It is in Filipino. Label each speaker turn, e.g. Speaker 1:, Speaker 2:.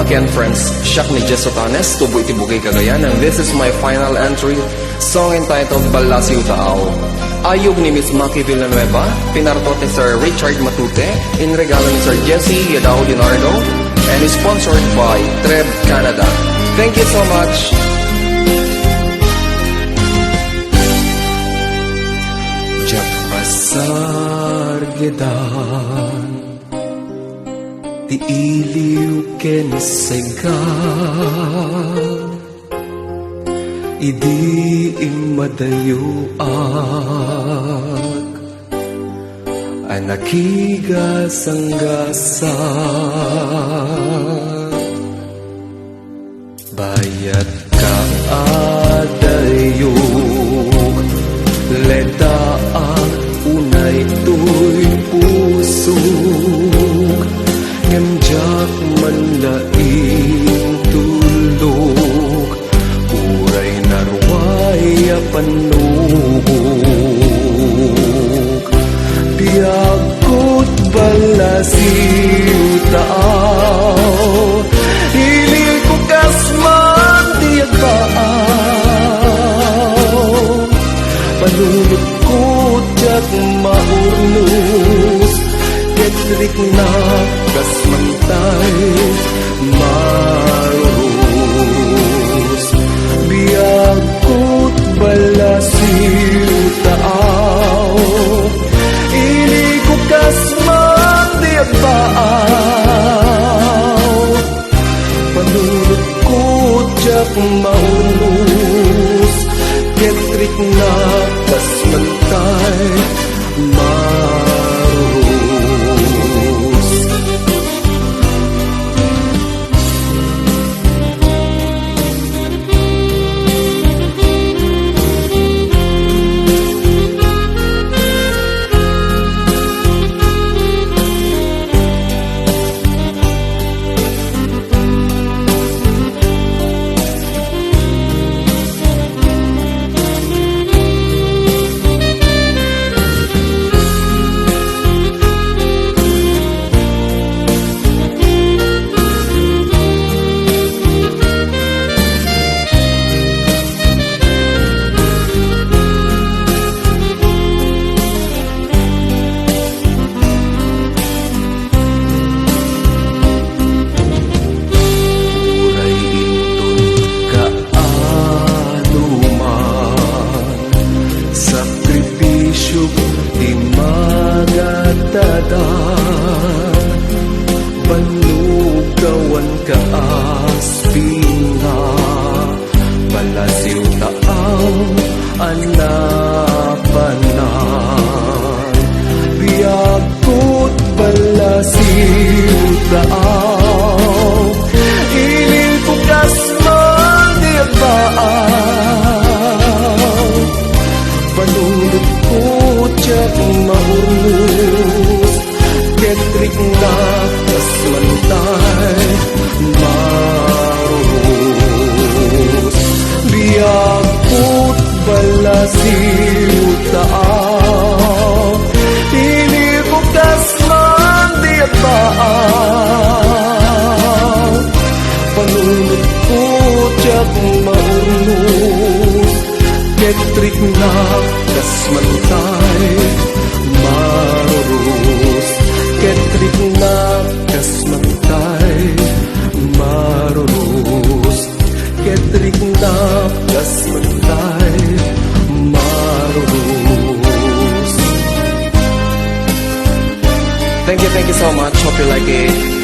Speaker 1: again friends, Shaq ni Jess Sotanes, Tubo Itibugay Cagayan, and this is my final entry, song entitled Balasiw Taaw. Ayog ni Miss Maki Villanueva, pinartot ni Sir Richard Matute, in regalo ni Sir Jesse Yadao Leonardo, and is sponsored by Treb Canada. Thank you so much! Jak pasar gedan ti iliw ken segal idi imadayuag anakiga sanggasa bayat ka adayog letaang unay tuy pusog nganjak manlaing tulog uray narway panug biyagot balasiw taaw hiling ko kasman diyak baaw panunod ko jak maurnus ketrik na kasmantay marus biyagot balasiw taaw ini ko kasman diyak baaw panunod ko jak maurnus ketrik na kasmantay marus. Banugawan ka aspinga balasiw taaw anapanan biyagot balasiw taaw iling ko kasman diyak baaw panunod ko jak maurnus ketrik na kasmantay marus biyagot balasiw taaw ini ko kasman diyak baaw panunod ko jak maurnus ketrik na kasmantay marus ketrik na kasmantay marus ketrik na kasmantay marus. Thank you so much. Hope you like it.